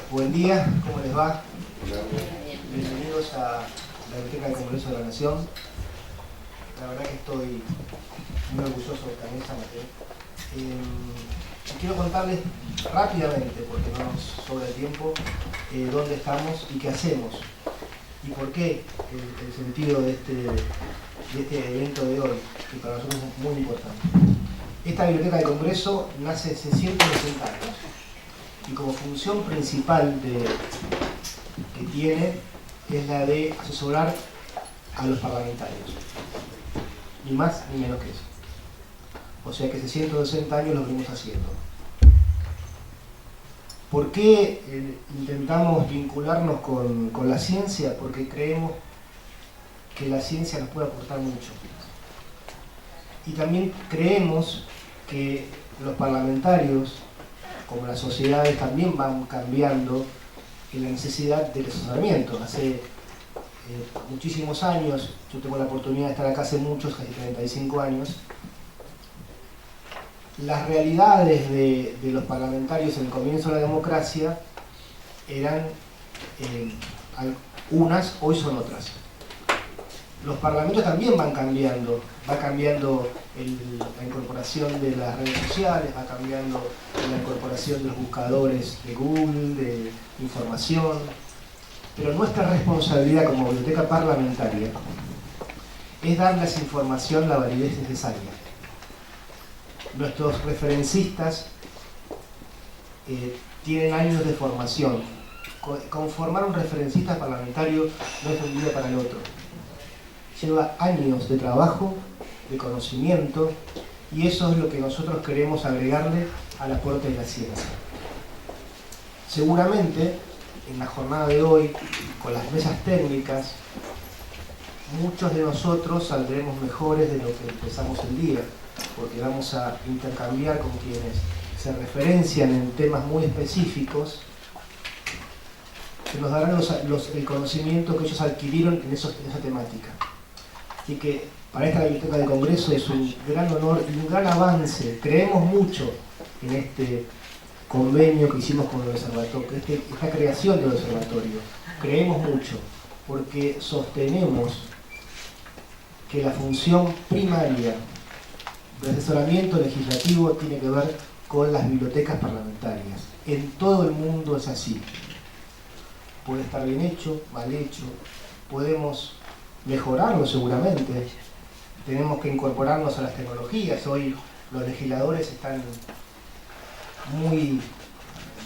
Buen día, ¿cómo les va? Bienvenidos a la Biblioteca del Congreso de la Nación. La verdad que estoy muy orgulloso también de esta materia. Quiero contarles rápidamente, porque no nos sobra el tiempo, dónde estamos y qué hacemos. Y por qué el sentido de este evento de hoy, que para nosotros es muy importante. Esta Biblioteca del Congreso nace hace 160 años. Y como función principal que tiene es la de asesorar a los parlamentarios. Ni más ni menos que eso. O sea que hace 160 años lo venimos haciendo. ¿Por qué intentamos vincularnos con la ciencia? Porque creemos que la ciencia nos puede aportar mucho. Y también creemos que los parlamentarios, como las sociedades, también van cambiando en la necesidad del asesoramiento. Hace muchísimos años, yo tengo la oportunidad de estar acá hace muchos, casi 35 años, las realidades de los parlamentarios en el comienzo de la democracia eran unas, hoy son otras. Los parlamentos también van cambiando, va cambiando la incorporación de las redes sociales, va cambiando la incorporación de los buscadores de Google, de información, pero nuestra responsabilidad como biblioteca parlamentaria es darle a esa información la validez necesaria. Nuestros referencistas tienen años de formación. Conformar un referencista parlamentario no es de un día para el otro. Lleva años de trabajo, de conocimiento, y eso es lo que nosotros queremos agregarle al aporte de la ciencia. Seguramente, en la jornada de hoy, con las mesas técnicas, muchos de nosotros saldremos mejores de lo que empezamos el día, porque vamos a intercambiar con quienes se referencian en temas muy específicos, que nos darán el conocimiento que ellos adquirieron en esa temática. Así que para esta Biblioteca del Congreso es un gran honor y un gran avance. Creemos mucho en este convenio que hicimos con el observatorio, esta creación del observatorio. Creemos mucho porque sostenemos que la función primaria del asesoramiento legislativo tiene que ver con las bibliotecas parlamentarias. En todo el mundo es así. Puede estar bien hecho, mal hecho, podemos mejorarlo seguramente, tenemos que incorporarnos a las tecnologías. Hoy los legisladores están muy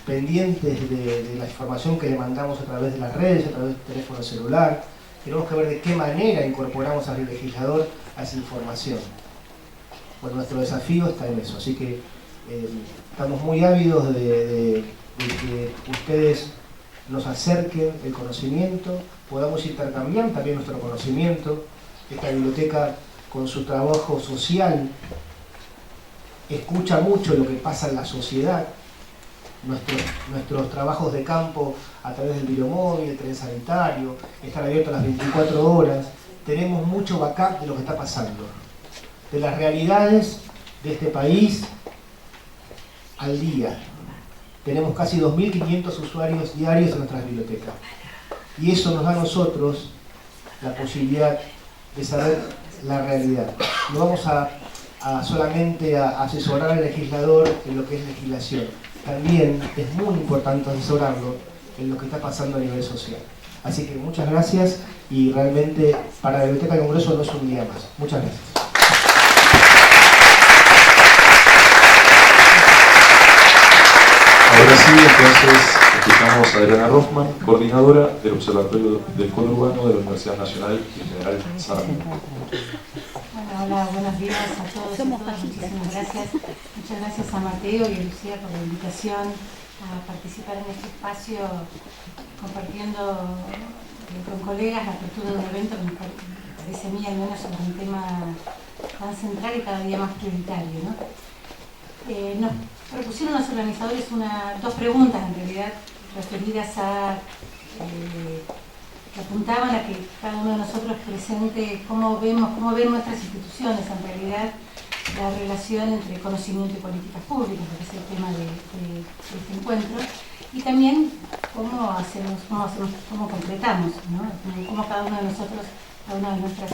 pendientes de la información que le mandamos a través de las redes, a través del teléfono celular. Tenemos que ver de qué manera incorporamos al legislador a esa información. Bueno, nuestro desafío está en eso, así que estamos muy ávidos de que ustedes nos acerquen el conocimiento, podamos intercambiar también nuestro conocimiento. Esta biblioteca, con su trabajo social, escucha mucho lo que pasa en la sociedad. Nuestros trabajos de campo a través del videomóvil, el tren sanitario, están abiertos las 24 horas. Tenemos mucho backup de lo que está pasando, de las realidades de este país al día. Tenemos casi 2.500 usuarios diarios en nuestras bibliotecas. Y eso nos da a nosotros la posibilidad de saber la realidad. No vamos solamente a asesorar al legislador en lo que es legislación. También es muy importante asesorarlo en lo que está pasando a nivel social. Así que muchas gracias, y realmente para la Biblioteca del Congreso no es un día más. Muchas gracias. Ahora sí, entonces, escuchamos a Adriana Rothman, coordinadora del Observatorio del Conurbano de la Universidad Nacional y General Sarmiento. Hola, buenos días a todos y a todas. Muchísimas gracias. Muchas gracias a Mateo y a Lucía por la invitación a participar en este espacio, compartiendo con colegas la apertura de un evento que me parece a mí al menos sobre un tema tan central y cada día más prioritario, ¿no? Nos propusieron los organizadores dos preguntas en realidad referidas a que apuntaban a que cada uno de nosotros presente cómo ven nuestras instituciones en realidad la relación entre conocimiento y políticas públicas, que es el tema de este encuentro, y también cómo completamos, ¿no? Cómo cada uno de nosotros, cada una de nuestras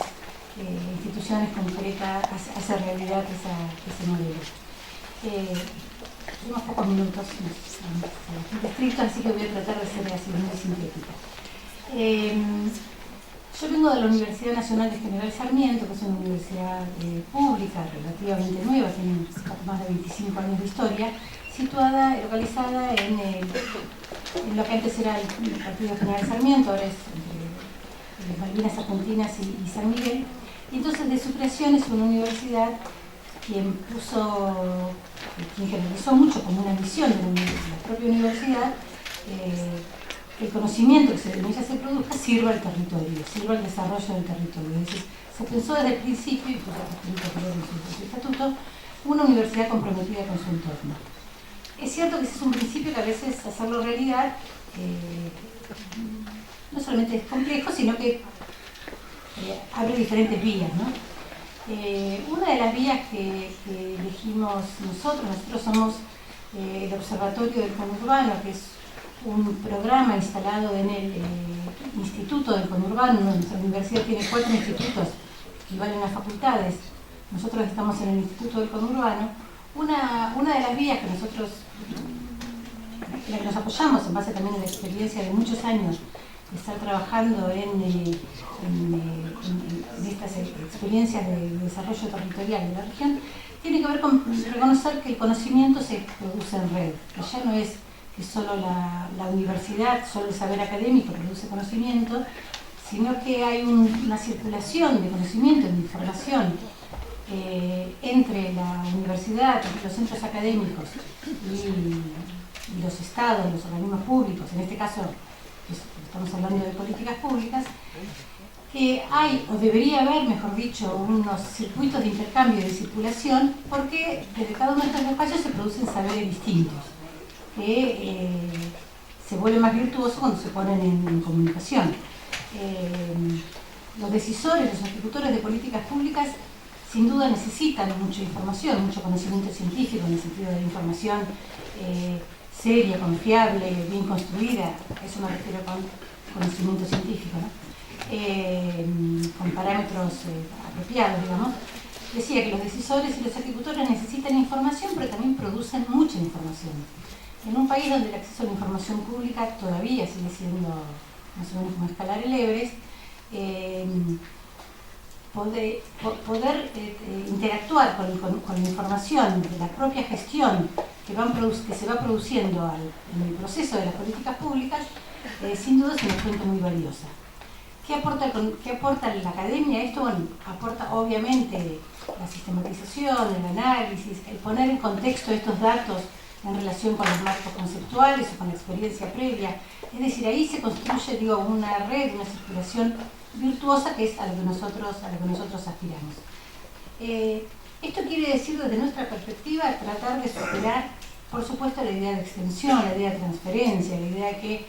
instituciones concreta hace realidad ese modelo. Tenemos pocos minutos, bastante estrictos, así que voy a tratar de ser así muy sintética. Yo vengo de la Universidad Nacional de General Sarmiento, que es una universidad pública, relativamente nueva, tiene poco más de 25 años de historia, localizada en lo que antes era el Partido General Sarmiento, ahora es entre Malvinas Argentinas y San Miguel. Y entonces, de su creación, es una universidad quien generalizó mucho como una misión de la propia universidad, el conocimiento que en ella se produzca sirva al territorio, sirva al desarrollo del territorio. Es decir, se pensó desde el principio, y por supuesto en su estatuto, una universidad comprometida con su entorno. Es cierto que ese es un principio que a veces hacerlo realidad no solamente es complejo, sino que abre diferentes vías, ¿no? Una de las vías que elegimos nosotros somos el Observatorio del Conurbano, que es un programa instalado en el Instituto del Conurbano. Nuestra universidad tiene 4 institutos que equivalen a facultades. Nosotros estamos en el Instituto del Conurbano. Una de las vías que nosotros, en la que nos apoyamos en base también a la experiencia de muchos años de estar trabajando en estas experiencias de desarrollo territorial de la región, tiene que ver con reconocer que el conocimiento se produce en red, que ya no es que solo la universidad, solo el saber académico produce conocimiento, sino que hay una circulación de conocimiento, de información entre la universidad, entre los centros académicos y los estados, los organismos públicos, en este caso estamos hablando de políticas públicas, que hay, o debería haber, mejor dicho, unos circuitos de intercambio y de circulación, porque desde cada uno de estos espacios se producen saberes distintos, que se vuelven más virtuosos cuando se ponen en comunicación. Los decisores, los ejecutores de políticas públicas, sin duda necesitan mucha información, mucho conocimiento científico, en el sentido de la información seria, confiable, bien construida. A eso me refiero con conocimiento científico, ¿no? Con parámetros apropiados, digamos. Decía que los decisores y los ejecutores necesitan información, pero también producen mucha información. En un país donde el acceso a la información pública todavía sigue siendo más o menos como escalar el Everest, poder interactuar con la información de la propia gestión que se va produciendo en el proceso de las políticas públicas, sin duda es una fuente muy valiosa. ¿Qué aporta la academia? Esto, bueno, aporta obviamente la sistematización, el análisis, el poner en contexto estos datos en relación con los marcos conceptuales o con la experiencia previa. Es decir, ahí se construye, una red, una circulación virtuosa, que es a lo que nosotros aspiramos. Esto quiere decir, desde nuestra perspectiva, tratar de superar, por supuesto, la idea de extensión, la idea de transferencia, la idea de que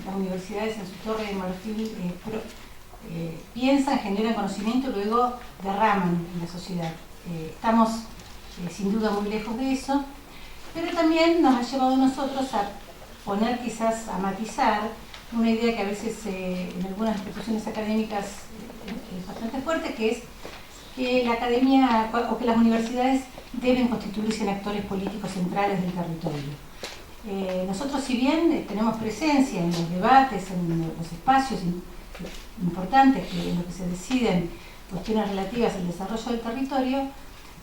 las universidades en su torre de marfil piensan, generan conocimiento y luego derraman en la sociedad. Estamos sin duda muy lejos de eso, pero también nos ha llevado a nosotros a poner, quizás a matizar, una idea que a veces en algunas instituciones académicas es bastante fuerte, que es que la academia o que las universidades deben constituirse en actores políticos centrales del territorio. Nosotros, si bien tenemos presencia en los debates, en los espacios importantes en los que se deciden cuestiones relativas al desarrollo del territorio,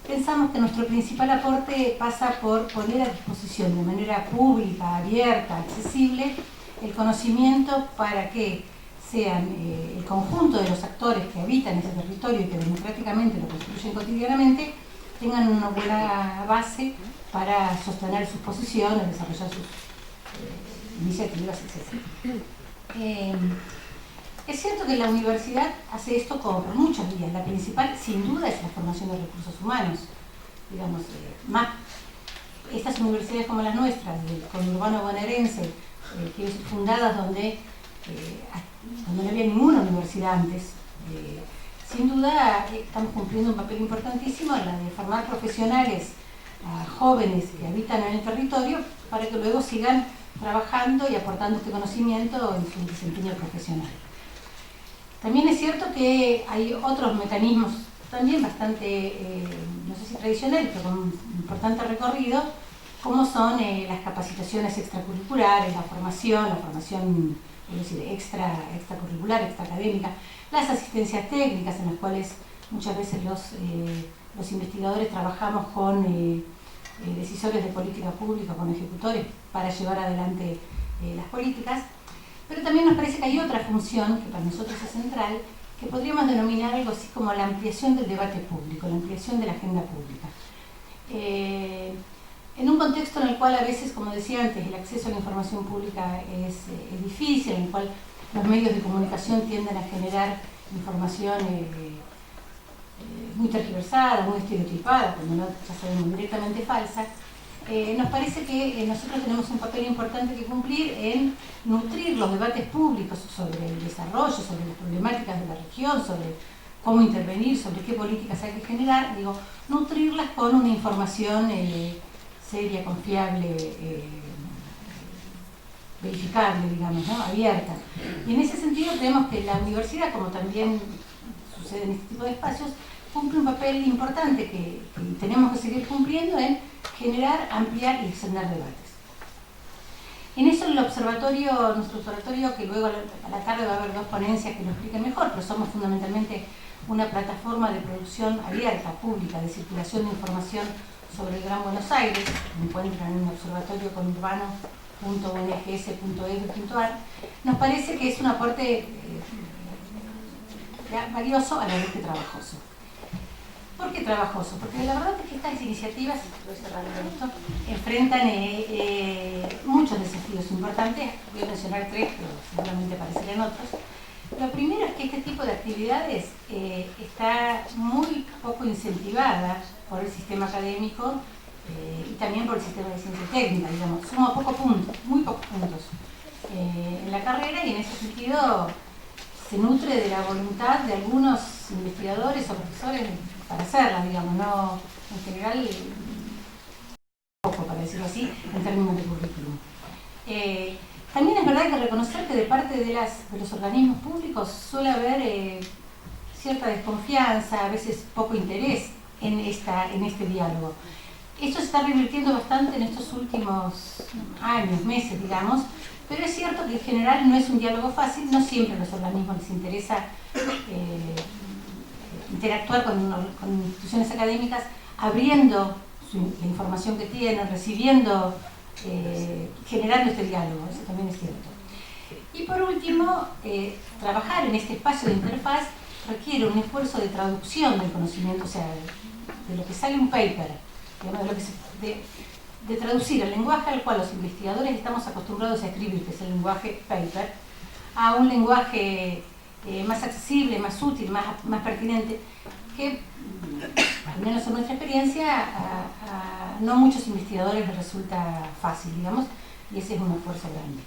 pensamos que nuestro principal aporte pasa por poner a disposición de manera pública, abierta, accesible, el conocimiento para que sean el conjunto de los actores que habitan ese territorio y que democráticamente lo construyen cotidianamente, tengan una buena base para sostener sus posiciones, desarrollar sus iniciativas, etc. Es cierto que la universidad hace esto por muchas vías. La principal, sin duda, es la formación de recursos humanos. Digamos, estas universidades como las nuestras, del conurbano bonaerense, que fundadas donde no había ninguna universidad antes, sin duda estamos cumpliendo un papel importantísimo en la de formar profesionales a jóvenes que habitan en el territorio para que luego sigan trabajando y aportando este conocimiento en su desempeño profesional. También es cierto que hay otros mecanismos también bastante, no sé si tradicionales, pero con un importante recorrido, como son las capacitaciones extracurriculares, la formación es decir, extracurricular, extraacadémica, las asistencias técnicas en las cuales muchas veces los investigadores trabajamos con decisores de política pública, con ejecutores, para llevar adelante las políticas. Pero también nos parece que hay otra función, que para nosotros es central, que podríamos denominar algo así como la ampliación del debate público, la ampliación de la agenda pública. En un contexto en el cual a veces, como decía antes, el acceso a la información pública es difícil, en el cual los medios de comunicación tienden a generar información muy tergiversada, muy estereotipada, cuando no, ya sabemos, directamente falsa, nos parece que nosotros tenemos un papel importante que cumplir en nutrir los debates públicos sobre el desarrollo, sobre las problemáticas de la región, sobre cómo intervenir, sobre qué políticas hay que generar, nutrirlas con una información seria, confiable, verificable, digamos, ¿no? Abierta. Y en ese sentido creemos que la universidad, como también sucede en este tipo de espacios, cumple un papel importante que tenemos que seguir cumpliendo en generar, ampliar y extender debates. En eso nuestro observatorio, que luego a la tarde va a haber dos ponencias que lo expliquen mejor, pero somos fundamentalmente una plataforma de producción abierta, pública, de circulación de información sobre el Gran Buenos Aires. Me encuentran en observatorioconurbano.ungs.edu.ar. Nos parece que es un aporte valioso a la vez que trabajoso. ¿Por qué trabajoso? Porque la verdad es que estas iniciativas, enfrentan muchos desafíos importantes. Voy a mencionar tres, pero seguramente aparecerán otros. Lo primero es que este tipo de actividades está muy poco incentivada por el sistema académico y también por el sistema de ciencia técnica, digamos. Suma muy pocos puntos en la carrera, y en ese sentido se nutre de la voluntad de algunos investigadores o profesores para hacerla, digamos, no en general, poco, para decirlo así, en términos de currículum. También es verdad que reconocer que de parte de los organismos públicos suele haber cierta desconfianza, a veces poco interés en este diálogo. Esto se está revirtiendo bastante en estos últimos años, meses, digamos, pero es cierto que en general no es un diálogo fácil, no siempre a los organismos les interesa interactuar con instituciones académicas, abriendo la información que tienen, recibiendo, generando este diálogo, eso también es cierto. Y por último, trabajar en este espacio de interfaz requiere un esfuerzo de traducción del conocimiento, o sea, de lo que sale un paper, digamos, de traducir el lenguaje al cual los investigadores estamos acostumbrados a escribir, que es el lenguaje paper, a un lenguaje más accesible, más útil, más pertinente, que, al menos en nuestra experiencia, a no muchos investigadores les resulta fácil, digamos, y ese es un esfuerzo grande.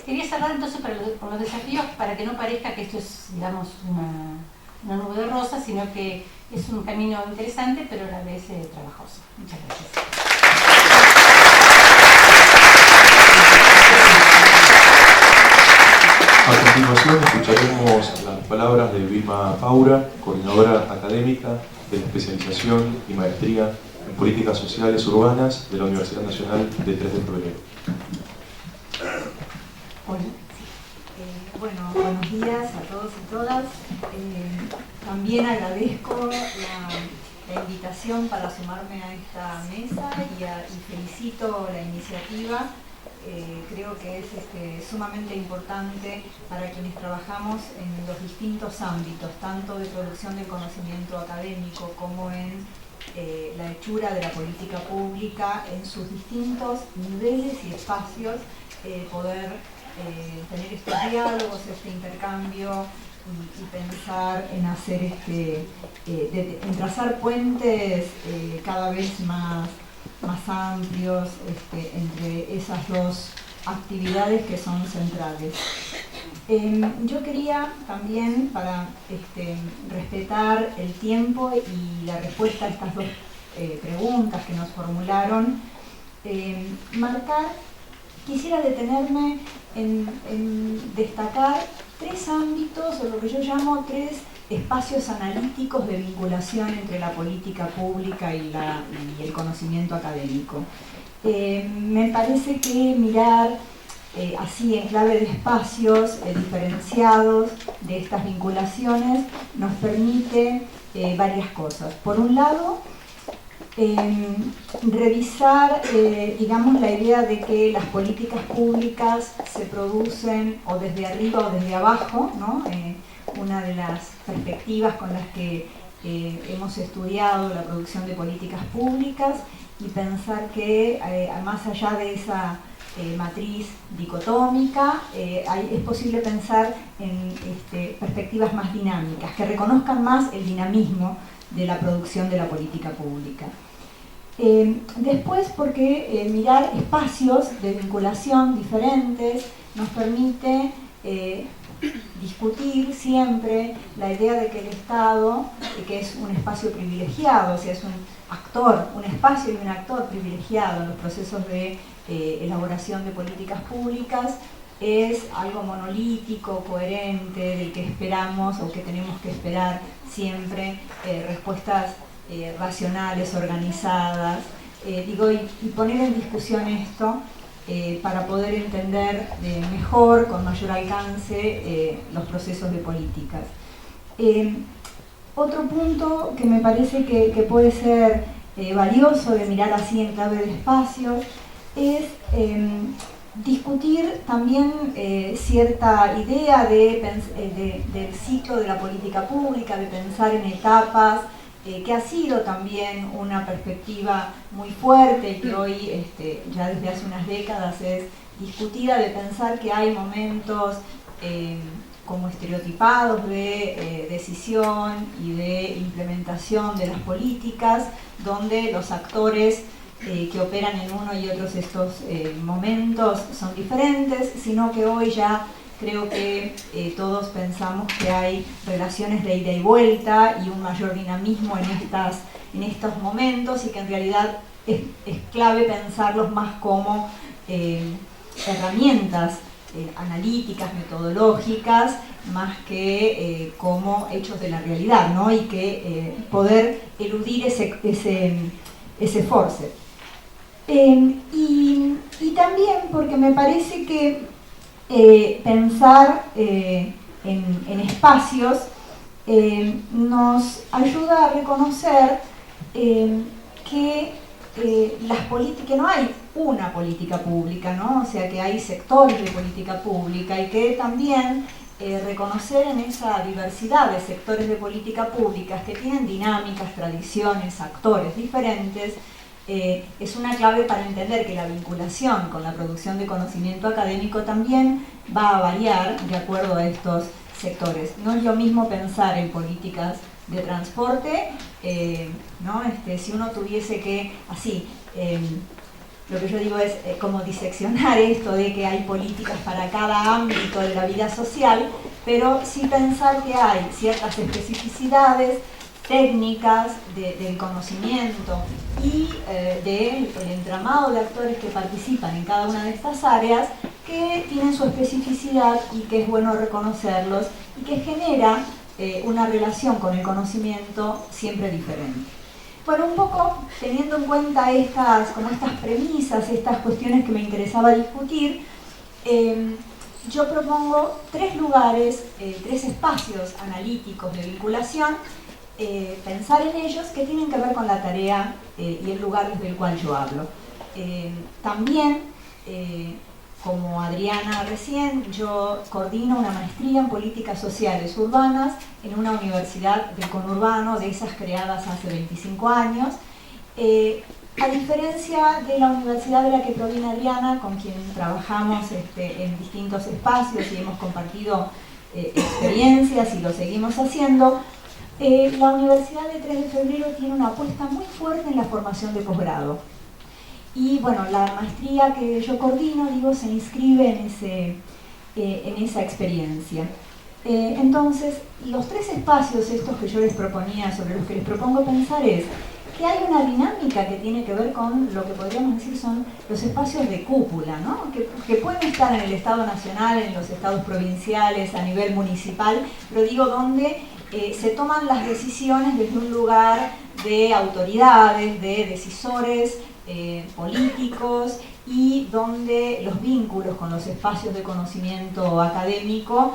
Quería cerrar entonces con los desafíos, para que no parezca que esto es, digamos, una nube de rosas, sino que es un camino interesante, pero a la vez trabajoso. Muchas gracias. A continuación escucharemos las palabras de Vilma Faura, coordinadora académica de la especialización y maestría en políticas sociales urbanas de la Universidad Nacional de 3 de Febrero. Bueno, buenos días a todos y todas. También agradezco la invitación para sumarme a esta mesa y felicito la iniciativa. Creo que es sumamente importante para quienes trabajamos en los distintos ámbitos, tanto de producción del conocimiento académico como en la hechura de la política pública en sus distintos niveles y espacios, poder tener estos diálogos, este intercambio y pensar en hacer en trazar puentes cada vez más amplios entre esas dos actividades que son centrales. Yo quería también, para respetar el tiempo y la respuesta a estas dos preguntas que nos formularon, marcar quisiera detenerme en destacar 3 ámbitos, o lo que yo llamo 3 espacios analíticos de vinculación entre la política pública y el conocimiento académico. Me parece que mirar así en clave de espacios diferenciados de estas vinculaciones nos permite varias cosas. Por un lado, revisar, digamos, la idea de que las políticas públicas se producen o desde arriba o desde abajo, ¿no? Una de las perspectivas con las que hemos estudiado la producción de políticas públicas, y pensar que más allá de esa matriz dicotómica, es posible pensar en perspectivas más dinámicas, que reconozcan más el dinamismo de la producción de la política pública. Después, porque mirar espacios de vinculación diferentes nos permite discutir siempre la idea de que el Estado, que es un espacio privilegiado, o sea, es un espacio y un actor privilegiado en los procesos de elaboración de políticas públicas, es algo monolítico, coherente, del que esperamos o que tenemos que esperar siempre respuestas racionales, organizadas, y poner en discusión esto para poder entender mejor, con mayor alcance, los procesos de políticas. Otro punto que me parece que puede ser valioso de mirar así en clave de espacios es discutir también cierta idea del ciclo de la política pública, de pensar en etapas, que ha sido también una perspectiva muy fuerte y que hoy, ya desde hace unas décadas, es discutida, de pensar que hay momentos como estereotipados de decisión y de implementación de las políticas, donde los actores que operan en uno y otros estos momentos son diferentes, sino que hoy ya creo que todos pensamos que hay relaciones de ida y vuelta y un mayor dinamismo en estos momentos, y que en realidad es clave pensarlos más como herramientas analíticas, metodológicas, más que como hechos de la realidad, ¿no? Y que poder eludir ese force. Y también porque me parece que pensar en espacios nos ayuda a reconocer que las políticas, que no hay una política pública, ¿no? O sea, que hay sectores de política pública, y que también reconocer en esa diversidad de sectores de política pública que tienen dinámicas, tradiciones, actores diferentes, es una clave para entender que la vinculación con la producción de conocimiento académico también va a variar de acuerdo a estos sectores. No es lo mismo pensar en políticas de transporte, ¿no? Si uno tuviese que, así, lo que yo digo es como diseccionar esto de que hay políticas para cada ámbito de la vida social, pero sí pensar que hay ciertas especificidades técnicas del conocimiento y del entramado de actores que participan en cada una de estas áreas, que tienen su especificidad y que es bueno reconocerlos, y que genera una relación con el conocimiento siempre diferente. Bueno, un poco teniendo en cuenta estas premisas, estas cuestiones que me interesaba discutir, yo propongo 3 lugares, 3 espacios analíticos de vinculación, pensar en ellos, que tienen que ver con la tarea y el lugar desde el cual yo hablo. También, como Adriana recién, yo coordino una maestría en políticas sociales urbanas en una universidad del conurbano, de esas creadas hace 25 años. A diferencia de la universidad de la que proviene Adriana, con quien trabajamos en distintos espacios y hemos compartido experiencias y lo seguimos haciendo, la Universidad de 3 de Febrero tiene una apuesta muy fuerte en la formación de posgrado. Y bueno, la maestría que yo coordino, se inscribe en esa experiencia. Entonces, los 3 espacios estos que yo les proponía, sobre los que les propongo pensar, es que hay una dinámica que tiene que ver con lo que podríamos decir son los espacios de cúpula, ¿no? que pueden estar en el Estado nacional, en los estados provinciales, a nivel municipal, pero digo donde se toman las decisiones desde un lugar de autoridades, de decisores políticos, y donde los vínculos con los espacios de conocimiento académico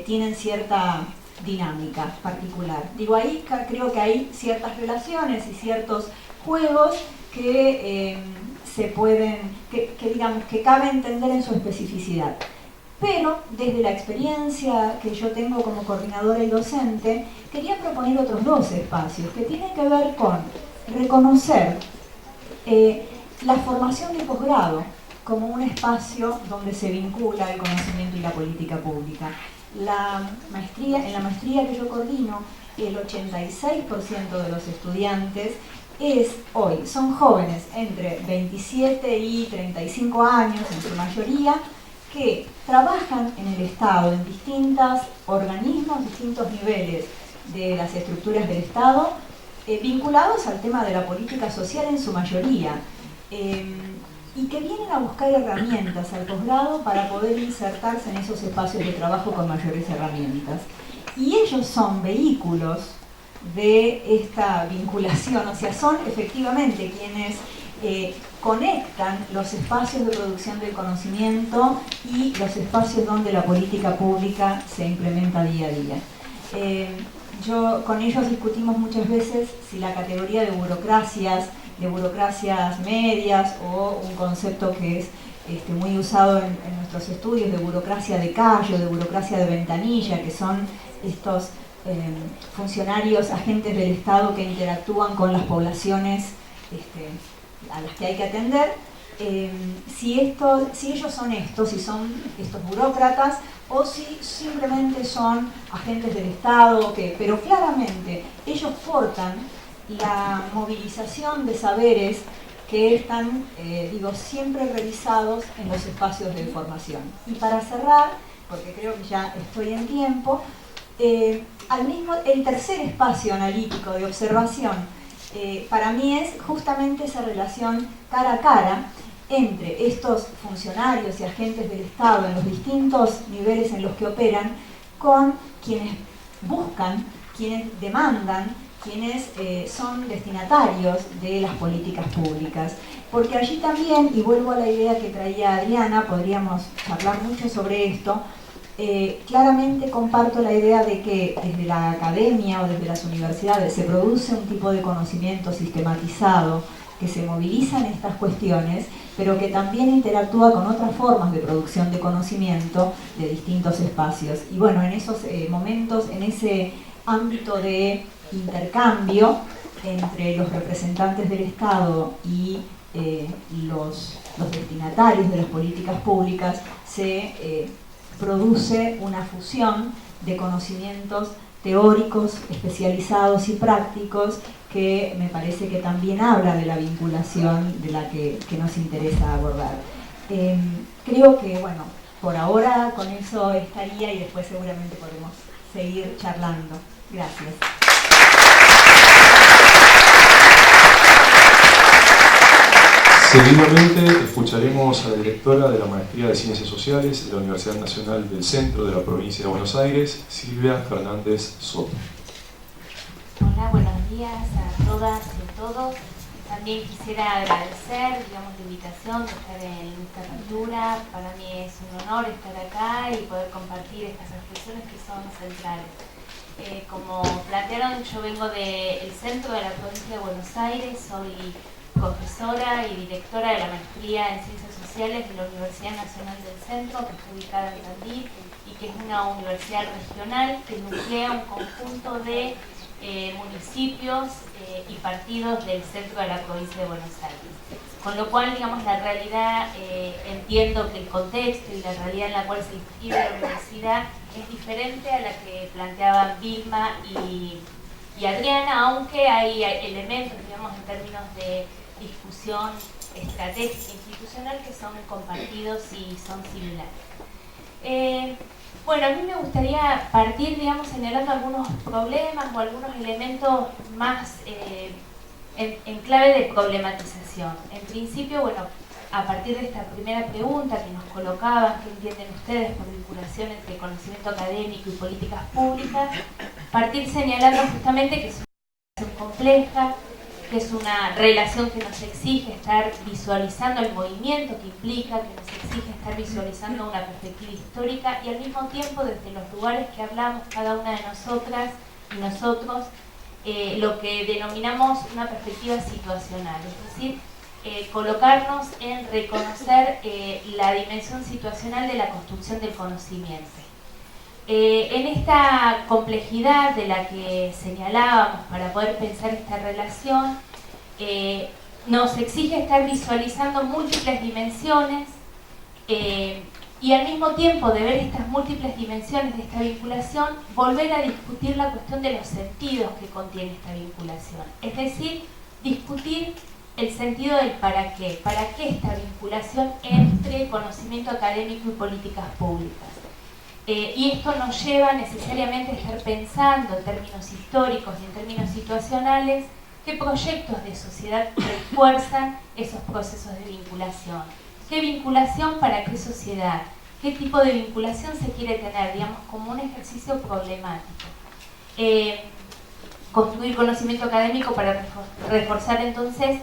tienen cierta dinámica particular. Digo, ahí creo que hay ciertas relaciones y ciertos juegos que se pueden, digamos, que cabe entender en su especificidad. Pero desde la experiencia que yo tengo como coordinadora y docente, quería proponer otros dos espacios que tienen que ver con reconocer la formación de posgrado como un espacio donde se vincula el conocimiento y la política pública. En la maestría que yo coordino, el 86% de los estudiantes hoy son jóvenes entre 27 y 35 años en su mayoría, que trabajan en el Estado, en distintos organismos, distintos niveles de las estructuras del Estado, vinculados al tema de la política social en su mayoría, y que vienen a buscar herramientas al posgrado para poder insertarse en esos espacios de trabajo con mayores herramientas. Y ellos son vehículos de esta vinculación, o sea, son efectivamente quienes conectan los espacios de producción del conocimiento y los espacios donde la política pública se implementa día a día. Con ellos discutimos muchas veces si la categoría de burocracias medias, o un concepto que es muy usado en nuestros estudios de burocracia de calle, de burocracia de ventanilla, que son estos funcionarios, agentes del Estado que interactúan con las poblaciones a las que hay que atender, si ellos son si son estos burócratas, o si simplemente son agentes del Estado, pero claramente ellos portan la movilización de saberes que están, siempre revisados en los espacios de formación. Y para cerrar, porque creo que ya estoy en tiempo, el tercer espacio analítico de observación para mí es justamente esa relación cara a cara entre estos funcionarios y agentes del Estado en los distintos niveles en los que operan, con quienes buscan, quienes demandan, quienes son destinatarios de las políticas públicas. Porque allí también, y vuelvo a la idea que traía Adriana, podríamos hablar mucho sobre esto, claramente comparto la idea de que desde la academia o desde las universidades se produce un tipo de conocimiento sistematizado que se moviliza en estas cuestiones, pero que también interactúa con otras formas de producción de conocimiento de distintos espacios. Y bueno, en esos momentos, en ese ámbito de intercambio entre los representantes del Estado y los destinatarios de las políticas públicas, se produce una fusión de conocimientos teóricos, especializados y prácticos, que me parece que también habla de la vinculación de la que nos interesa abordar. Creo que, bueno, por ahora con eso estaría, y después seguramente podemos seguir charlando. Gracias. Seguidamente escucharemos a la directora de la Maestría de Ciencias Sociales de la Universidad Nacional del Centro de la Provincia de Buenos Aires, Silvia Fernández Soto. Hola, buenos días a todas y a todos. También quisiera agradecer, la invitación de estar en esta apertura. Para mí es un honor estar acá y poder compartir estas reflexiones que son centrales. Como plantearon, yo vengo del centro de la provincia de Buenos Aires, soy profesora y directora de la maestría en Ciencias Sociales de la Universidad Nacional del Centro, que está ubicada en Tandil, y que es una universidad regional que nuclea un conjunto de municipios y partidos del centro de la provincia de Buenos Aires. Con lo cual, la realidad, entiendo que el contexto y la realidad en la cual se inscribe la universidad es diferente a la que planteaban Vilma y Adriana, aunque hay elementos, en términos de discusión estratégica institucional que son compartidos y son similares. Bueno, a mí me gustaría partir, señalando algunos problemas o algunos elementos más en clave de problematización. En principio, bueno, a partir de esta primera pregunta que nos colocaban, ¿qué entienden ustedes por vinculación entre conocimiento académico y políticas públicas? Partir señalando justamente que es una relación compleja, que es una relación que nos exige estar visualizando el movimiento que implica, que nos exige estar visualizando una perspectiva histórica y al mismo tiempo desde los lugares que hablamos cada una de nosotras y nosotros, lo que denominamos una perspectiva situacional, es decir, colocarnos en reconocer la dimensión situacional de la construcción del conocimiento. En esta complejidad de la que señalábamos para poder pensar esta relación, nos exige estar visualizando múltiples dimensiones y al mismo tiempo de ver estas múltiples dimensiones de esta vinculación, volver a discutir la cuestión de los sentidos que contiene esta vinculación. Es decir, discutir el sentido del para qué esta vinculación entre conocimiento académico y políticas públicas. Y esto nos lleva necesariamente a estar pensando en términos históricos y en términos situacionales qué proyectos de sociedad refuerzan esos procesos de vinculación. ¿Qué vinculación para qué sociedad? ¿Qué tipo de vinculación se quiere tener? Digamos, como un ejercicio problemático. Construir conocimiento académico para reforzar entonces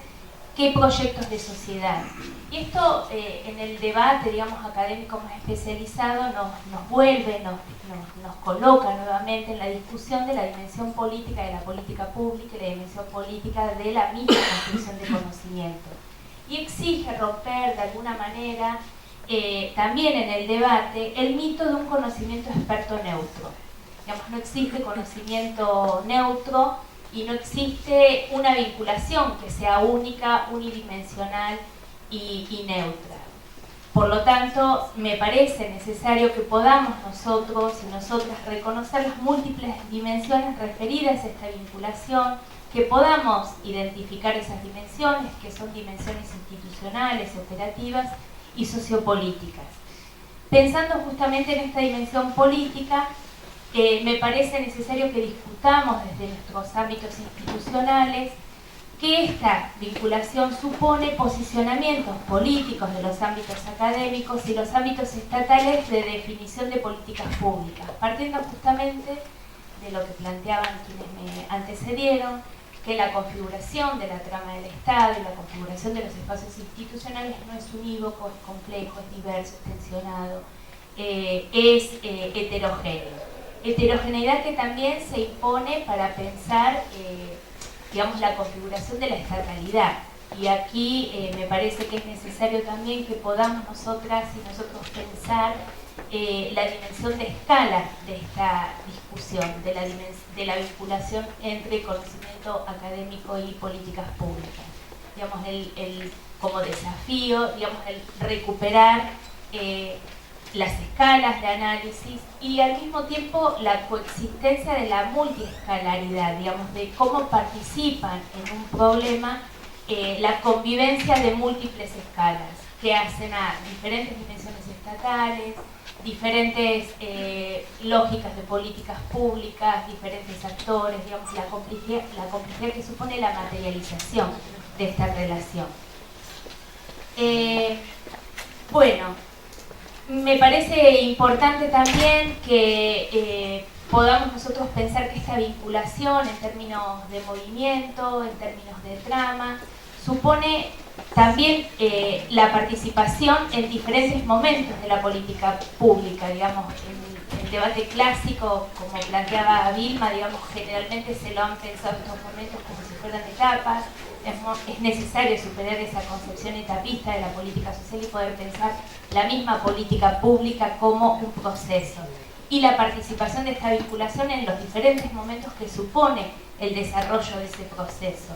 qué proyectos de sociedad. Y esto en el debate, digamos, académico más especializado nos vuelve, nos coloca nuevamente en la discusión de la dimensión política de la política pública y la dimensión política de la misma construcción de conocimiento. Y exige romper de alguna manera también en el debate el mito de un conocimiento experto neutro. Digamos, no existe conocimiento neutro y no existe una vinculación que sea única, unidimensional y neutra. Por lo tanto, me parece necesario que podamos nosotros y nosotras reconocer las múltiples dimensiones referidas a esta vinculación, que podamos identificar esas dimensiones, que son dimensiones institucionales, operativas y sociopolíticas. Pensando justamente en esta dimensión política, me parece necesario que discutamos desde nuestros ámbitos institucionales que esta vinculación supone posicionamientos políticos de los ámbitos académicos y los ámbitos estatales de definición de políticas públicas, partiendo justamente de lo que planteaban quienes me antecedieron, que la configuración de la trama del Estado y la configuración de los espacios institucionales no es unívoco, es complejo, es diverso, es tensionado, es heterogéneo. Heterogeneidad que también se impone para pensar digamos, la configuración de la estatalidad. Y aquí me parece que es necesario también que podamos nosotras y nosotros pensar la dimensión de escala de esta discusión, de la vinculación entre conocimiento académico y políticas públicas. Digamos, como desafío, digamos, el recuperar las escalas de análisis y al mismo tiempo la coexistencia de la multiescalaridad, digamos, de cómo participan en un problema la convivencia de múltiples escalas que hacen a diferentes dimensiones estatales, diferentes lógicas de políticas públicas, diferentes actores, digamos, la complejidad que supone la materialización de esta relación. Bueno, me parece importante también que podamos nosotros pensar que esta vinculación en términos de movimiento, en términos de trama, supone también la participación en diferentes momentos de la política pública, digamos, en el debate clásico, como planteaba Vilma, digamos, generalmente se lo han pensado estos momentos como si fueran etapas. Es necesario superar esa concepción etapista de la política social y poder pensar la misma política pública como un proceso. Y la participación de esta vinculación en los diferentes momentos que supone el desarrollo de ese proceso.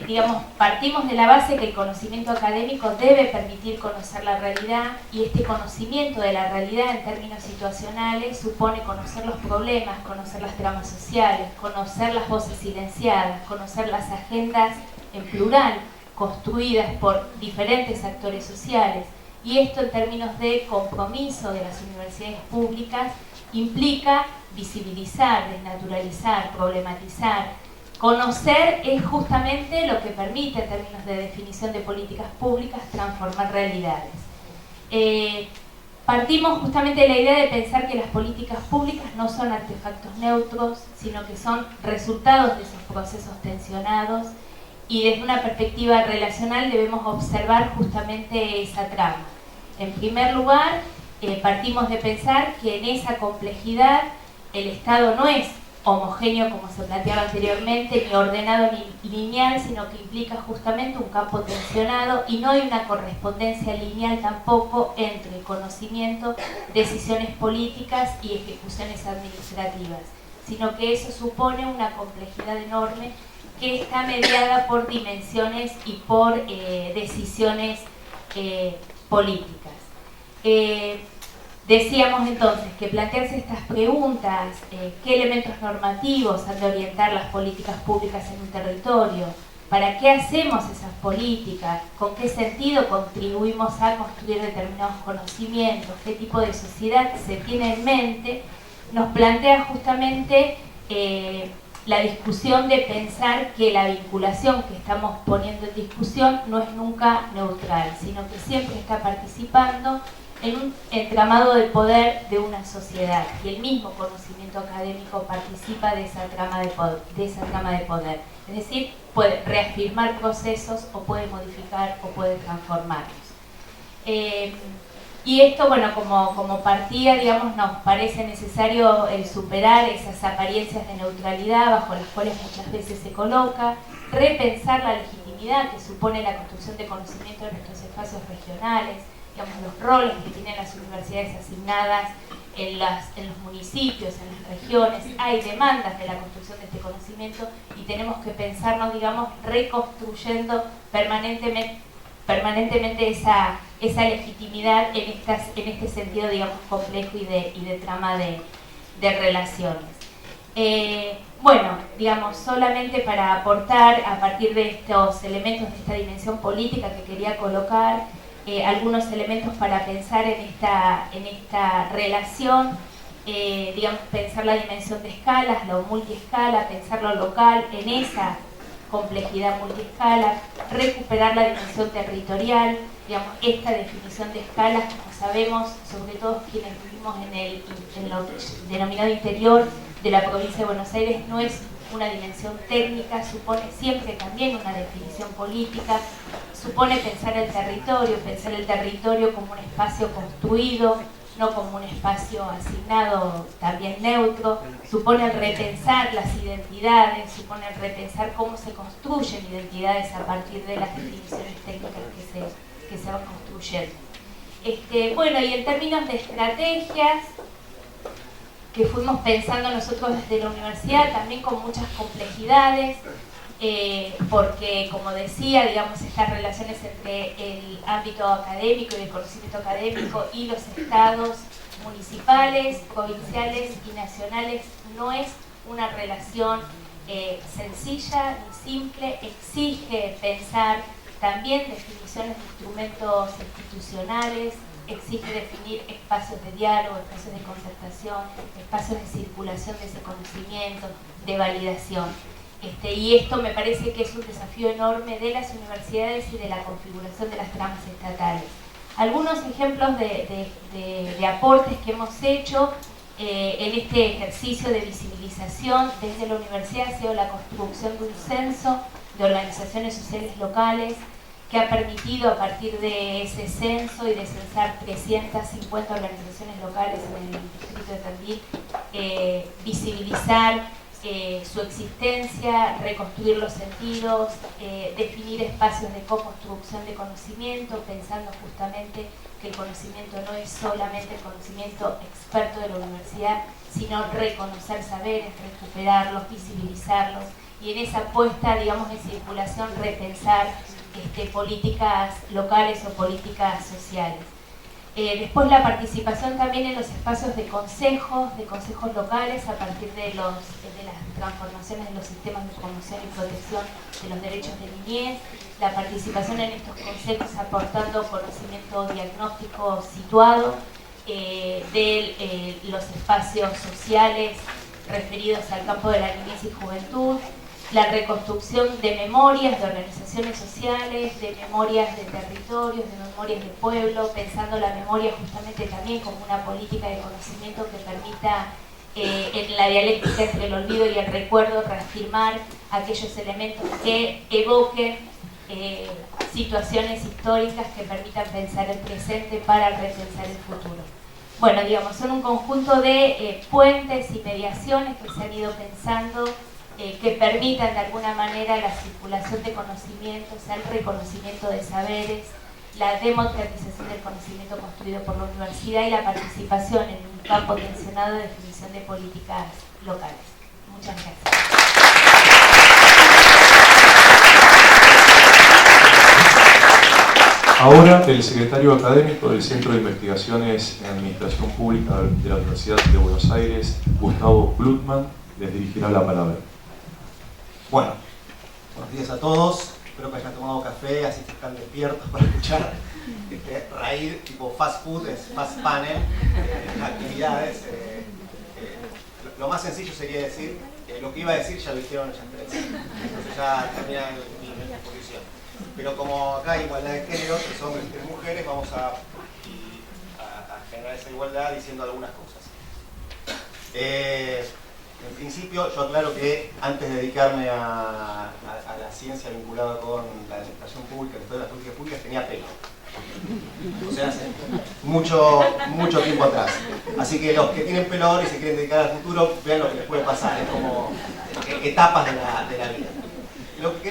Digamos, partimos de la base que el conocimiento académico debe permitir conocer la realidad y este conocimiento de la realidad en términos situacionales supone conocer los problemas, conocer las tramas sociales, conocer las voces silenciadas, conocer las agendas en plural construidas por diferentes actores sociales y esto en términos de compromiso de las universidades públicas implica visibilizar, desnaturalizar, problematizar, conocer es justamente lo que permite, en términos de definición de políticas públicas, transformar realidades. Partimos justamente de la idea de pensar que las políticas públicas no son artefactos neutros, sino que son resultados de esos procesos tensionados, y desde una perspectiva relacional debemos observar justamente esa trama. En primer lugar, partimos de pensar que en esa complejidad el Estado no es homogéneo, como se planteaba anteriormente, ni ordenado ni lineal, sino que implica justamente un campo tensionado, y no hay una correspondencia lineal tampoco entre conocimiento, decisiones políticas y ejecuciones administrativas, sino que eso supone una complejidad enorme que está mediada por dimensiones y por decisiones políticas. Decíamos entonces que plantearse estas preguntas, qué elementos normativos han de orientar las políticas públicas en un territorio, para qué hacemos esas políticas, con qué sentido contribuimos a construir determinados conocimientos, qué tipo de sociedad se tiene en mente, nos plantea justamente la discusión de pensar que la vinculación que estamos poniendo en discusión no es nunca neutral, sino que siempre está participando en un entramado de poder de una sociedad, y el mismo conocimiento académico participa de esa trama de poder. Es decir, puede reafirmar procesos, o puede modificar, o puede transformarlos. Y esto, bueno, como partida, digamos, nos parece necesario superar esas apariencias de neutralidad bajo las cuales muchas veces se coloca, repensar la legitimidad que supone la construcción de conocimiento en nuestros espacios regionales, digamos, los roles que tienen las universidades asignadas en los municipios, en las regiones. Hay demandas de la construcción de este conocimiento y tenemos que pensarnos, digamos, reconstruyendo permanentemente esa legitimidad en este sentido, digamos, complejo y de trama de relaciones. Bueno, digamos, solamente para aportar a partir de estos elementos de esta dimensión política que quería colocar, algunos elementos para pensar en esta relación, digamos, pensar la dimensión de escalas, lo multiescala, pensar lo local en esa complejidad multiescala, recuperar la dimensión territorial, digamos, esta definición de escalas, como sabemos, sobre todo quienes vivimos en lo denominado interior de la provincia de Buenos Aires, no es una dimensión técnica, supone siempre también una definición política, supone pensar el territorio como un espacio construido, no como un espacio asignado, también neutro, supone el repensar las identidades, supone el repensar cómo se construyen identidades a partir de las definiciones técnicas que se van construyendo. Bueno, y en términos de estrategias que fuimos pensando nosotros desde la universidad, también con muchas complejidades, porque, como decía, digamos, estas relaciones entre el ámbito académico y el conocimiento académico y los estados municipales, provinciales y nacionales no es una relación sencilla ni simple, exige pensar también definiciones de instrumentos institucionales, exige definir espacios de diálogo, espacios de concertación, espacios de circulación de ese conocimiento, de validación. Y esto me parece que es un desafío enorme de las universidades y de la configuración de las tramas estatales. Algunos ejemplos de aportes que hemos hecho en este ejercicio de visibilización desde la universidad ha sido la construcción de un censo de organizaciones sociales locales que ha permitido, a partir de ese censo y de censar 350 organizaciones locales en el distrito de Tandil, visibilizar su existencia, reconstruir los sentidos, definir espacios de co-construcción de conocimiento, pensando justamente que el conocimiento no es solamente el conocimiento experto de la universidad, sino reconocer saberes, recuperarlos, visibilizarlos, y en esa puesta, digamos, en circulación, repensar políticas locales o políticas sociales. Después la participación también en los espacios de consejos locales a partir de las transformaciones de los sistemas de promoción y protección de los derechos de niñez, la participación en estos consejos aportando conocimiento diagnóstico situado de los espacios sociales referidos al campo de la niñez y juventud, la reconstrucción de memorias de organizaciones sociales, de memorias de territorios, de memorias de pueblo, pensando la memoria justamente también como una política de conocimiento que permita en la dialéctica entre el olvido y el recuerdo reafirmar aquellos elementos que evoquen situaciones históricas que permitan pensar el presente para repensar el futuro. Bueno, digamos, son un conjunto de puentes y mediaciones que se han ido pensando que permitan de alguna manera la circulación de conocimientos, el reconocimiento de saberes, la democratización del conocimiento construido por la universidad y la participación en un campo tensionado de definición de políticas locales. Muchas gracias. Ahora, el secretario académico del Centro de Investigaciones en Administración Pública de la Universidad de Buenos Aires, Gustavo Blutman, les dirigirá la palabra. Bueno, buenos días a todos. Espero que hayan tomado café, así que están despiertos para escuchar este raíz tipo fast food, es fast panel, actividades. Lo más sencillo sería decir, lo que iba a decir ya lo dijeron ellas tres. Entonces ya terminan mi exposición. Pero como acá hay igualdad de género, 3 hombres y 3 mujeres, vamos a generar esa igualdad diciendo algunas cosas. En principio, yo aclaro que antes de dedicarme a la ciencia vinculada con la administración pública, la historia de las políticas públicas, tenía pelo. O sea, hace mucho tiempo atrás. Así que los que tienen pelo ahora y se quieren dedicar al futuro, vean lo que les puede pasar. Es como etapas de la vida. Lo que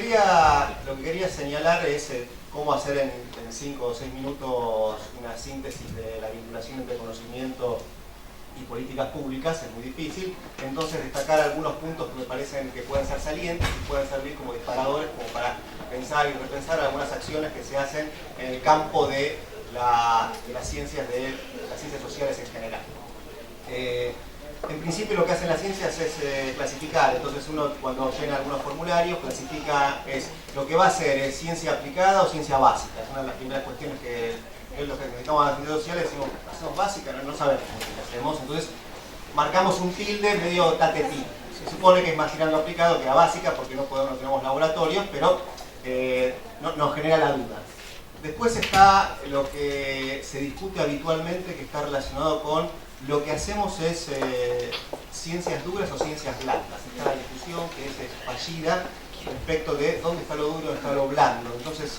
quería señalar es cómo hacer en 5 o 6 minutos una síntesis de la vinculación entre conocimiento y políticas públicas. Es muy difícil. Entonces, destacar algunos puntos que me parecen que pueden ser salientes y pueden servir como disparadores como para pensar y repensar algunas acciones que se hacen en el campo de las ciencias sociales en general. En principio lo que hacen las ciencias es clasificar, entonces uno cuando llena algunos formularios clasifica lo que va a hacer es ciencia aplicada o ciencia básica. Es una de las primeras cuestiones que es lo que necesitamos en las ciencias sociales, decimos, hacemos básica, no sabemos qué hacemos, entonces marcamos un tilde medio tatetí. Se supone que es más tirando aplicado que a básica porque no tenemos laboratorios, pero nos genera la duda. Después está lo que se discute habitualmente, que está relacionado con lo que hacemos es ciencias duras o ciencias blandas. Está la discusión que es fallida respecto de dónde está lo duro y dónde está lo blando. Entonces,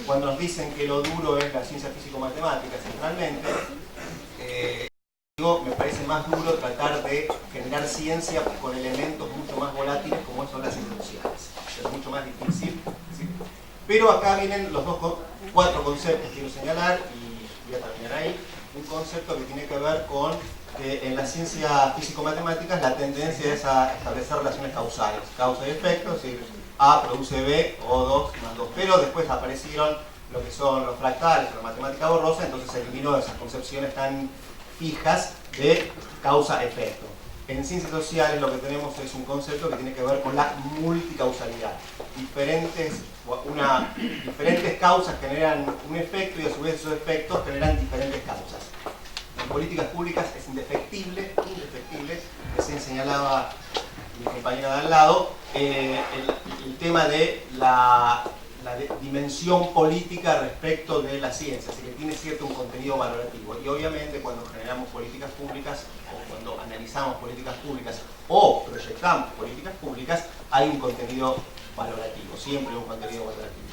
cuando nos dicen que lo duro es la ciencia físico-matemática centralmente, me parece más duro tratar de generar ciencia con elementos mucho más volátiles como son las ciencias sociales. Es mucho más difícil. ¿Sí? Pero acá vienen los 4 conceptos que quiero señalar y voy a terminar ahí. Un concepto que tiene que ver con que en la ciencia físico-matemáticas la tendencia es a establecer relaciones causales, causa y efecto, es decir, A produce B, O2 más 2, pero después aparecieron lo que son los fractales, la matemática borrosa, entonces se eliminó esas concepciones tan fijas de causa-efecto. En ciencias sociales lo que tenemos es un concepto que tiene que ver con la multicausalidad. Diferentes causas generan un efecto y a su vez esos efectos generan diferentes causas. En políticas públicas es indefectible, recién señalaba mi compañera de al lado, el tema de la dimensión política respecto de la ciencia, así que tiene cierto un contenido valorativo. Y obviamente cuando generamos políticas públicas o cuando analizamos políticas públicas o proyectamos políticas públicas, hay un contenido valorativo, siempre un contenido valorativo.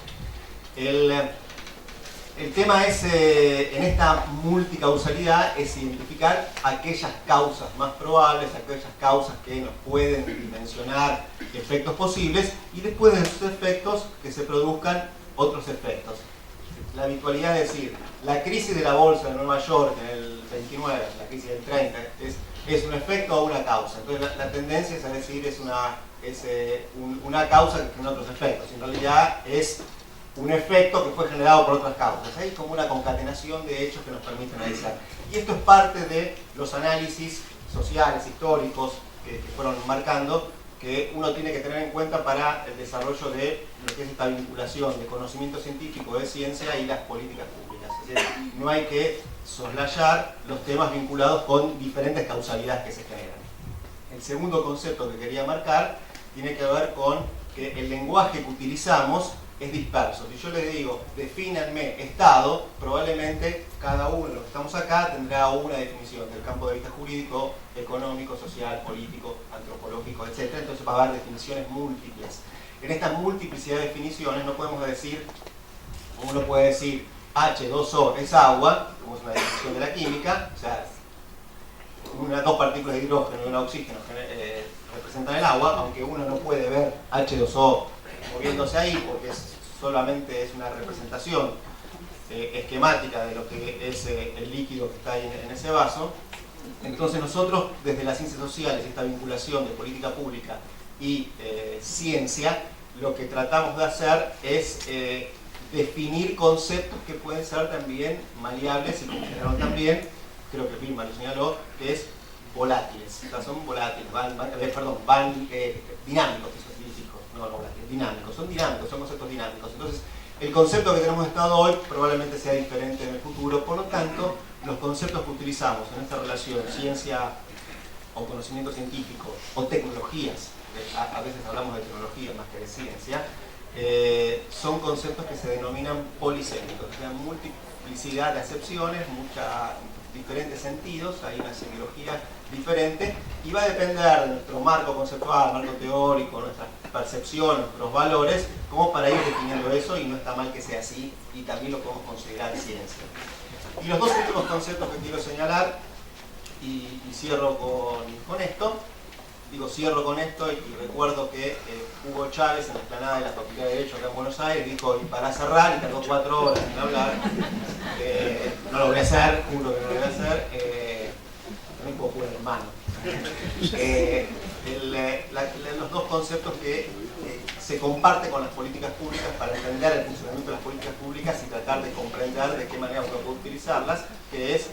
El tema es, en esta multicausalidad, es identificar aquellas causas más probables, aquellas causas que nos pueden dimensionar efectos posibles y después de esos efectos que se produzcan otros efectos. La habitualidad es decir, la crisis de la bolsa de Nueva York en el 29, la crisis del 30, es un efecto o una causa. Entonces la tendencia es a decir es una causa que genera otros efectos. En realidad es un efecto que fue generado por otras causas. Hay como una concatenación de hechos que nos permiten analizar. Y esto es parte de los análisis sociales, históricos, que fueron marcando, que uno tiene que tener en cuenta para el desarrollo de lo que es esta vinculación de conocimiento científico, de ciencia y las políticas públicas. Es decir, no hay que soslayar los temas vinculados con diferentes causalidades que se generan. El segundo concepto que quería marcar tiene que ver con que el lenguaje que utilizamos es disperso. Si yo les digo, defínanme Estado, probablemente cada uno de los que estamos acá tendrá una definición del campo de vista jurídico, económico, social, político, antropológico, etc. Entonces va a haber definiciones múltiples. En esta multiplicidad de definiciones no podemos decir, uno puede decir H2O es agua, como es una definición de la química, o sea, dos partículas de hidrógeno y un oxígeno representan el agua, aunque uno no puede ver H2O moviéndose ahí porque solamente es una representación esquemática de lo que es el líquido que está ahí en ese vaso. Entonces nosotros desde las ciencias sociales, esta vinculación de política pública y ciencia, lo que tratamos de hacer es definir conceptos que pueden ser también maleables y como generaron también, creo que Vilma lo señaló, que es volátiles. O sea, son volátiles, dinámicos, no volátiles, dinámicos, son conceptos dinámicos. Entonces, el concepto que tenemos de Estado hoy probablemente sea diferente en el futuro, por lo tanto, los conceptos que utilizamos en esta relación ciencia o conocimiento científico o tecnologías, a veces hablamos de tecnología más que de ciencia, son conceptos que se denominan polisémicos, o sea, multiplicidad de acepciones, diferentes sentidos, hay una semiología diferente y va a depender de nuestro marco conceptual, marco teórico, nuestra percepción, nuestros valores, como para ir definiendo eso, y no está mal que sea así y también lo podemos considerar ciencia. Y los dos últimos conceptos que quiero señalar, y cierro con esto, cierro con esto y recuerdo que Hugo Chávez en la explanada de la Facultad de Derecho acá en Buenos Aires dijo, y para cerrar, y tardó 4 horas en hablar, no lo voy a hacer, juro que no lo voy a hacer, también puedo jugar hermano. Los dos conceptos que se comparten con las políticas públicas para entender el funcionamiento de las políticas públicas y tratar de comprender de qué manera uno puede utilizarlas, que es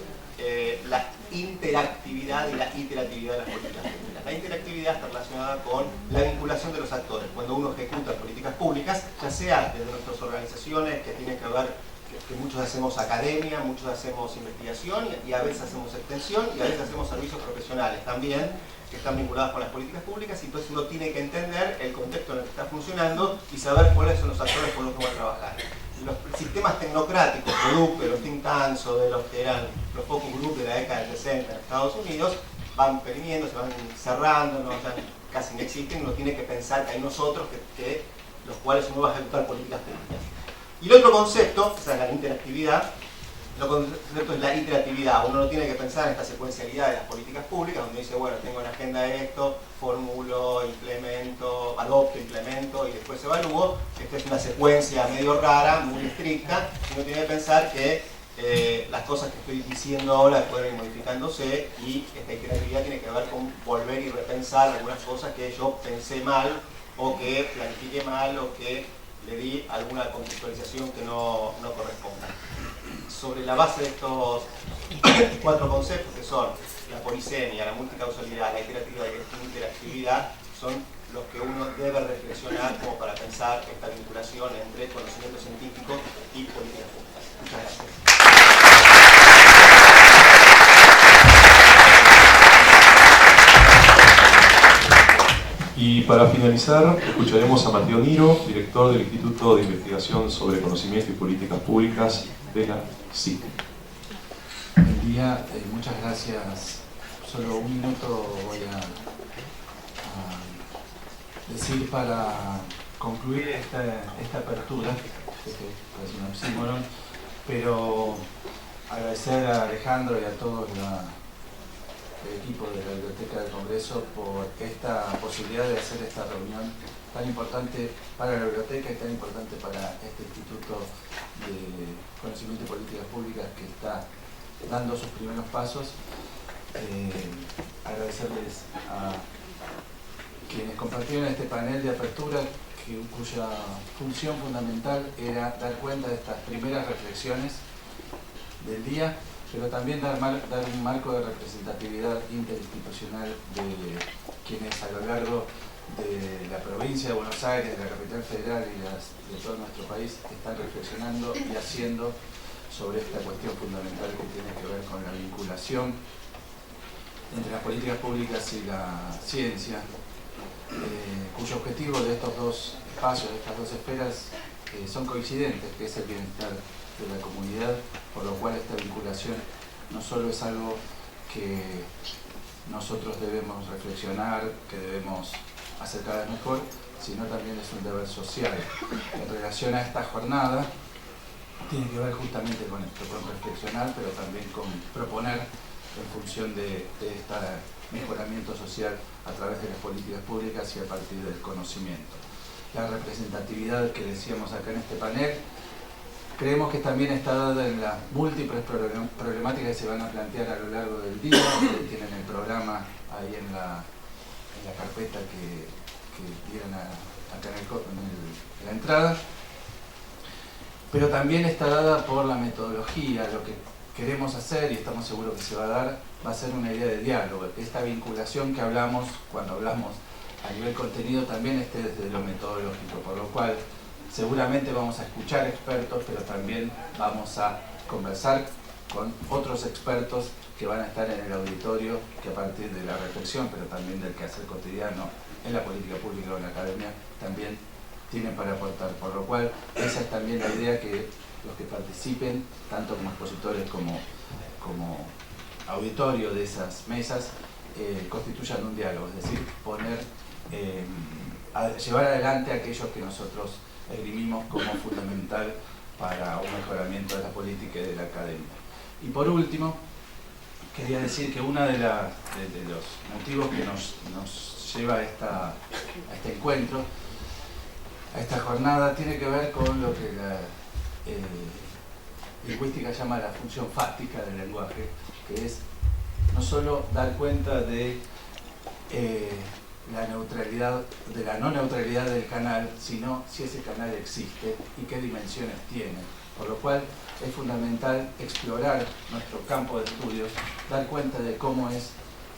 la interactividad y la iteratividad de las políticas públicas. La interactividad está relacionada con la vinculación de los actores. Cuando uno ejecuta políticas públicas, ya sea desde nuestras organizaciones que tienen que ver, que muchos hacemos academia, muchos hacemos investigación y a veces hacemos extensión y a veces hacemos servicios profesionales también, que están vinculados con las políticas públicas, y entonces uno tiene que entender el contexto en el que está funcionando y saber cuáles son los actores con los que va a trabajar. Los sistemas tecnocráticos, producto de los think tanks o de los que eran los focus group de la década del 60 en Estados Unidos, van perdiendo, se van cerrando, no, ya casi no existen. Uno tiene que pensar que hay nosotros los cuales uno va a ejecutar políticas públicas. Y el otro concepto, o sea, la interactividad, el concepto es la iteratividad. Uno no tiene que pensar en esta secuencialidad de las políticas públicas, donde dice, bueno, tengo en la agenda esto, formulo, implemento, adopto, implemento y después evalúo. Esta es una secuencia medio rara, muy estricta. Uno tiene que pensar que las cosas que estoy diciendo ahora pueden ir modificándose, y esta iteratividad tiene que ver con volver y repensar algunas cosas que yo pensé mal, o que planifiqué mal, o que le di alguna contextualización que no corresponda. Sobre la base de estos 4 conceptos, que son la polisemia, la multicausalidad, la iteratividad y la interactividad, son los que uno debe reflexionar como para pensar esta vinculación entre conocimiento científico y políticas públicas. Muchas gracias. Y para finalizar, escucharemos a Mateo Niro, director del Instituto de Investigación sobre Conocimiento y Políticas Públicas de la SIC. Buen día, muchas gracias. Solo un minuto voy a decir para concluir esta apertura, que es un oxímoron, pero agradecer a Alejandro y a todo el equipo de la Biblioteca del Congreso por esta posibilidad de hacer esta reunión tan importante para la biblioteca y tan importante para este Instituto de Conocimiento y Políticas Públicas que está dando sus primeros pasos. Agradecerles a quienes compartieron este panel de apertura, cuya función fundamental era dar cuenta de estas primeras reflexiones del día, pero también dar un marco de representatividad interinstitucional de quienes a lo largo de la provincia de Buenos Aires, de la capital federal y de todo nuestro país están reflexionando y haciendo sobre esta cuestión fundamental que tiene que ver con la vinculación entre las políticas públicas y la ciencia, cuyo objetivo de estos dos espacios, de estas dos esferas, son coincidentes, que es el bienestar de la comunidad, por lo cual esta vinculación no solo es algo que nosotros debemos reflexionar, que debemos hacer cada vez mejor, sino también es un deber social. En relación a esta jornada, tiene que ver justamente con esto, con reflexionar, pero también con proponer en función de este mejoramiento social a través de las políticas públicas y a partir del conocimiento. La representatividad que decíamos acá en este panel, creemos que también está dada en las múltiples problemáticas que se van a plantear a lo largo del día. Ustedes tienen el programa ahí en la carpeta que vieron acá en la entrada. Pero también está dada por la metodología. Lo que queremos hacer, y estamos seguros que se va a dar, va a ser una idea de diálogo. Esta vinculación que hablamos, cuando hablamos a nivel contenido, también esté desde lo metodológico, por lo cual seguramente vamos a escuchar expertos, pero también vamos a conversar con otros expertos que van a estar en el auditorio, que a partir de la reflexión, pero también del quehacer cotidiano en la política pública o en la academia, también tienen para aportar. Por lo cual, esa es también la idea, que los que participen, tanto como expositores como auditorio de esas mesas, constituyan un diálogo, es decir, llevar adelante aquellos que nosotros esgrimimos como fundamental para un mejoramiento de la política y de la academia. Y por último, quería decir que uno de los motivos que nos lleva a este encuentro, a esta jornada, tiene que ver con lo que la lingüística llama la función fáctica del lenguaje, que es no solo dar cuenta de la neutralidad, de la no neutralidad del canal, sino si ese canal existe y qué dimensiones tiene. Por lo cual es fundamental explorar nuestro campo de estudios, dar cuenta de cómo es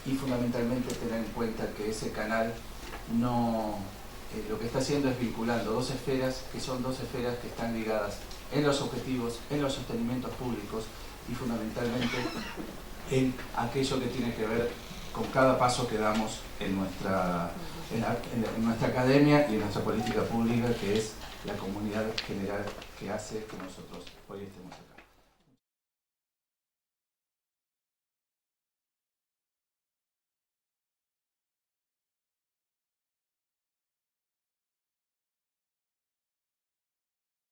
y fundamentalmente tener en cuenta que ese canal no, lo que está haciendo es vinculando dos esferas, que son dos esferas que están ligadas en los objetivos, en los sostenimientos públicos y fundamentalmente en aquello que tiene que ver con cada paso que damos en nuestra academia y en nuestra política pública, que es la comunidad general que hace que nosotros hoy estemos acá.